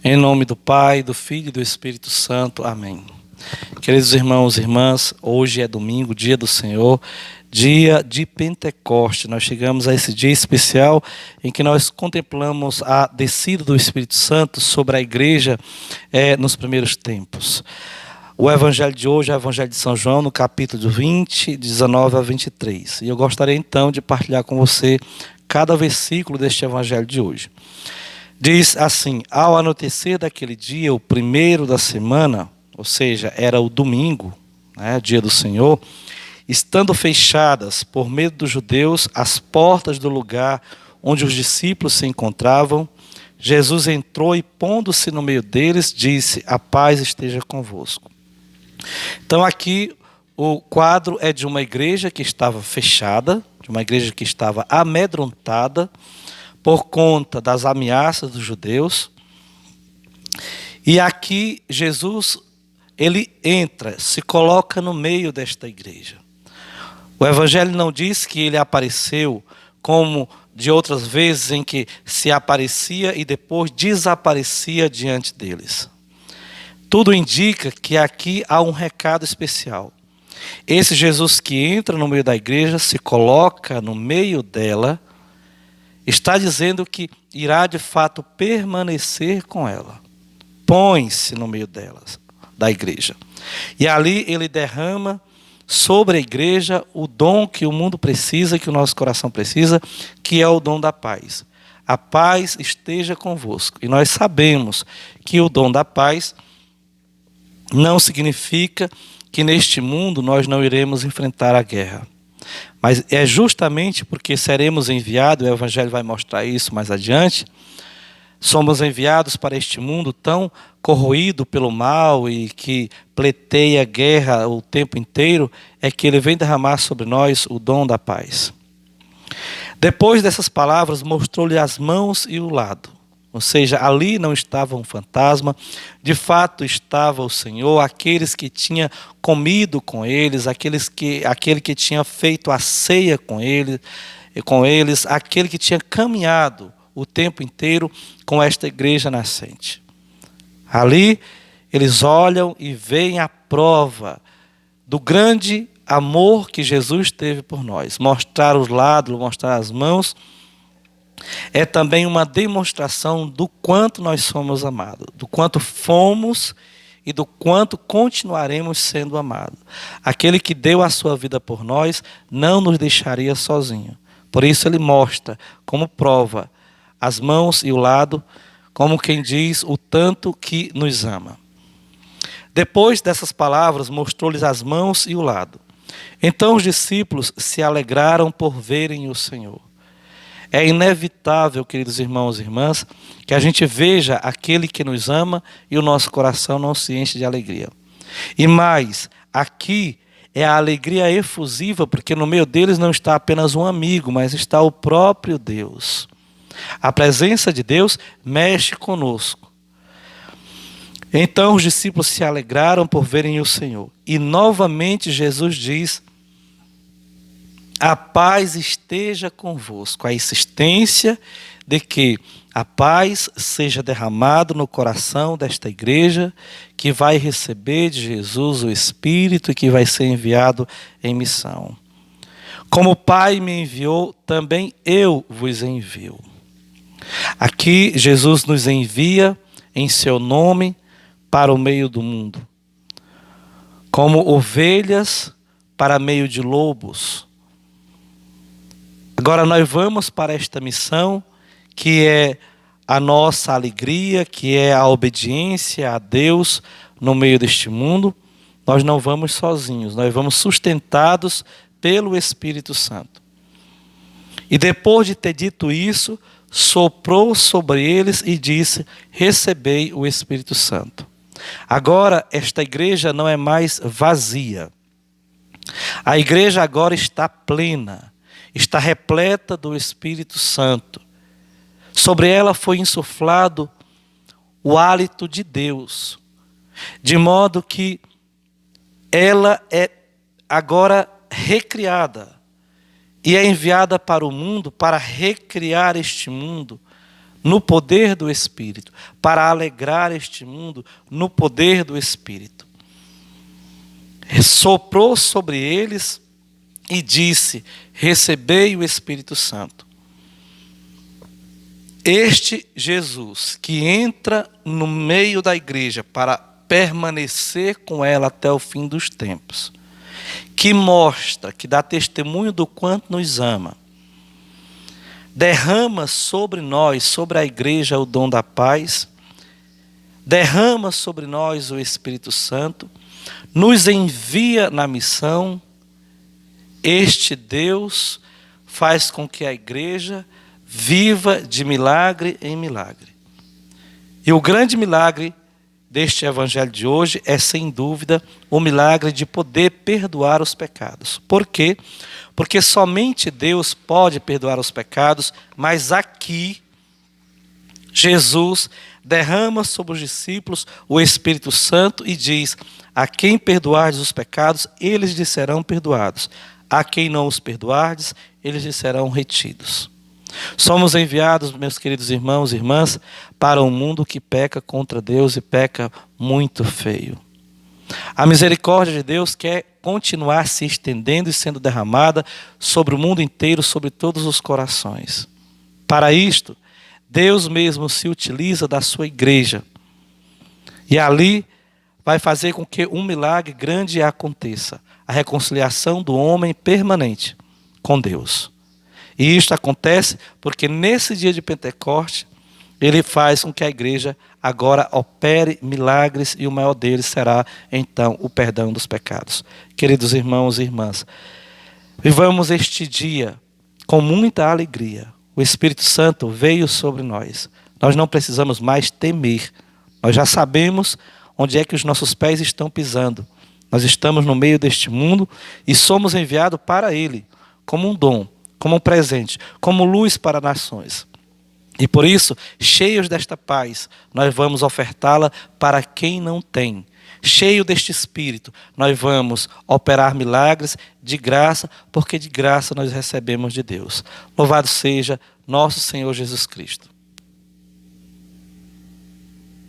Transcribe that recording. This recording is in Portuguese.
Em nome do Pai, do Filho e do Espírito Santo. Amém. Queridos irmãos e irmãs, hoje é domingo, dia do Senhor, dia de Pentecoste. Nós chegamos a esse dia especial em que nós contemplamos a descida do Espírito Santo sobre a igreja nos primeiros tempos. O evangelho de hoje é o evangelho de São João, no capítulo 20, 19 a 23. E eu gostaria então de partilhar com você cada versículo deste evangelho de hoje. Diz assim: ao anoitecer daquele dia, o primeiro da semana, ou seja, era o domingo, dia do Senhor, estando fechadas, por medo dos judeus, as portas do lugar onde os discípulos se encontravam, Jesus entrou e, pondo-se no meio deles, disse: a paz esteja convosco. Então aqui o quadro é de uma igreja que estava fechada, de uma igreja que estava amedrontada por conta das ameaças dos judeus. E aqui Jesus, ele entra, se coloca no meio desta igreja. O evangelho não diz que ele apareceu como de outras vezes em que se aparecia e depois desaparecia diante deles. Tudo indica que aqui há um recado especial. Esse Jesus que entra no meio da igreja, se coloca no meio dela, está dizendo que irá de fato permanecer com ela. Põe-se no meio delas, da igreja. E ali ele derrama sobre a igreja o dom que o mundo precisa, que o nosso coração precisa, que é o dom da paz. A paz esteja convosco. E nós sabemos que o dom da paz não significa que neste mundo nós não iremos enfrentar a guerra. Mas é justamente porque seremos enviados, o Evangelho vai mostrar isso mais adiante, somos enviados para este mundo tão corroído pelo mal e que pleiteia guerra o tempo inteiro, é que ele vem derramar sobre nós o dom da paz. Depois dessas palavras, mostrou-lhe as mãos e o lado. Ou seja, ali não estava um fantasma, de fato estava o Senhor, aqueles que tinha comido com eles, aquele que tinha feito a ceia com eles, aquele que tinha caminhado o tempo inteiro com esta igreja nascente. Ali eles olham e veem a prova do grande amor que Jesus teve por nós. Mostrar os lados, mostrar as mãos, é também uma demonstração do quanto nós somos amados, do quanto fomos e do quanto continuaremos sendo amados. Aquele que deu a sua vida por nós não nos deixaria sozinho. Por isso ele mostra como prova as mãos e o lado, como quem diz o tanto que nos ama. Depois dessas palavras, mostrou-lhes as mãos e o lado. Então os discípulos se alegraram por verem o Senhor. É inevitável, queridos irmãos e irmãs, que a gente veja aquele que nos ama e o nosso coração não se enche de alegria. E mais, aqui é a alegria efusiva, porque no meio deles não está apenas um amigo, mas está o próprio Deus. A presença de Deus mexe conosco. Então os discípulos se alegraram por verem o Senhor. E novamente Jesus diz: a paz esteja convosco. A insistência de que a paz seja derramada no coração desta igreja, que vai receber de Jesus o Espírito e que vai ser enviado em missão. Como o Pai me enviou, também eu vos envio. Aqui Jesus nos envia em seu nome para o meio do mundo, como ovelhas para meio de lobos. Agora nós vamos para esta missão, que é a nossa alegria, que é a obediência a Deus no meio deste mundo. Nós não vamos sozinhos, nós vamos sustentados pelo Espírito Santo. E depois de ter dito isso, soprou sobre eles e disse: recebei o Espírito Santo. Agora esta igreja não é mais vazia. A igreja agora está plena. Está repleta do Espírito Santo. Sobre ela foi insuflado o hálito de Deus, de modo que ela é agora recriada e é enviada para o mundo para recriar este mundo no poder do Espírito, para alegrar este mundo no poder do Espírito. Soprou sobre eles e disse: recebei o Espírito Santo. Este Jesus que entra no meio da igreja para permanecer com ela até o fim dos tempos, que mostra, que dá testemunho do quanto nos ama, derrama sobre nós, sobre a igreja, o dom da paz, derrama sobre nós o Espírito Santo, nos envia na missão. Este Deus faz com que a igreja viva de milagre em milagre. E o grande milagre deste evangelho de hoje é, sem dúvida, o milagre de poder perdoar os pecados. Por quê? Porque somente Deus pode perdoar os pecados, mas aqui Jesus derrama sobre os discípulos o Espírito Santo e diz: a quem perdoardes os pecados, eles lhes serão perdoados. A quem não os perdoardes, eles lhes serão retidos. Somos enviados, meus queridos irmãos e irmãs, para um mundo que peca contra Deus e peca muito feio. A misericórdia de Deus quer continuar se estendendo e sendo derramada sobre o mundo inteiro, sobre todos os corações. Para isto, Deus mesmo se utiliza da sua igreja. E ali vai fazer com que um milagre grande aconteça: a reconciliação do homem permanente com Deus. E isto acontece porque nesse dia de Pentecoste, ele faz com que a igreja agora opere milagres, e o maior deles será, então, o perdão dos pecados. Queridos irmãos e irmãs, vivamos este dia com muita alegria. O Espírito Santo veio sobre nós. Nós não precisamos mais temer. Nós já sabemos onde é que os nossos pés estão pisando. Nós estamos no meio deste mundo e somos enviados para ele, como um dom, como um presente, como luz para nações. E por isso, cheios desta paz, nós vamos ofertá-la para quem não tem. Cheio deste Espírito, nós vamos operar milagres de graça, porque de graça nós recebemos de Deus. Louvado seja nosso Senhor Jesus Cristo.